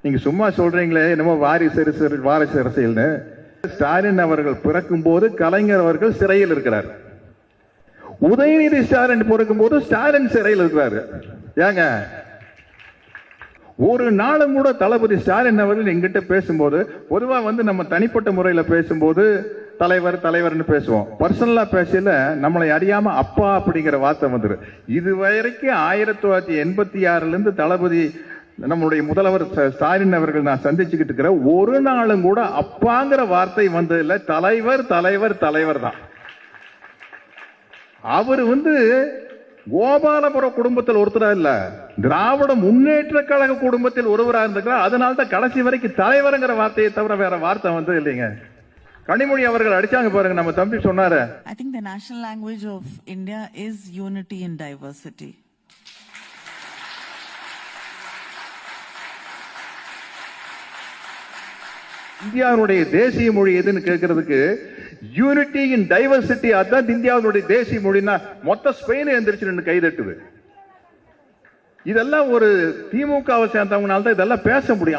நீங்க சும்மா சொல்றீங்களே என்னமோ வாரிசு அரசியல்னு. ஸ்டாலின் அவர்கள் பிறக்கும் போது கலைஞர் அவர்கள் சிறையில் இருக்கிறார். உதயநிதி ஸ்டாலின் பிறக்கும் போது ஸ்டாலின் சிறையில் இருக்கிறாரு. ஏங்க ஒரு நாளும் கூட தளபதி ஸ்டாலின் அவர்கள் எங்கிட்ட பேசும்போது, பொதுவா நம்ம தனிப்பட்ட முறையில பேசும்போது தலைவர்னு பேசுவோம். பர்சனலா பேசல நம்மளை அறியாம அப்பா அப்படிங்கிற வார்த்தை வந்துரு. இதுவரைக்கும் 1986 இருந்து தளபதி நம்முடைய முதல்வர் ஸ்டாலின் அவர்கள் நான் சந்திச்சுக்கிட்டு இருக்கிற ஒரு நாளும் கூட அப்பாங்கிற வார்த்தை வந்தது இல்ல. தலைவர் தான். அவர் கோபாலபுரம் குடும்பத்தில் ஒருத்தரா இல்ல, திராவிட முன்னேற்ற கழக குடும்பத்தில் ஒருவரா இருந்திருக்கிறார். அதனால்தான் கடைசி வரைக்கும் தலைவர்ங்கிற வார்த்தையை தவிர வேற வார்த்தை வந்தது இல்லைங்க. கனிமொழி அவர்கள் அடிச்சாங்க பாருங்க, நம்ம தம்பி சொன்னாரு. I think the national language of India is unity in diversity. இந்தியாவுடைய தேசிய மொழி எதுன்னு கேட்கறதுக்கு யூனிட்டி இன் டைவர்சிட்டி, அதான் இந்தியாவுடைய தேசிய மொழினா மொத்த ஸ்பெயின் எந்திரிச்சு கைதட்டுது. இதெல்லாம் ஒரு திமுகவை சேர்ந்தவங்கனால தான் இதெல்லாம் பேச முடியும்.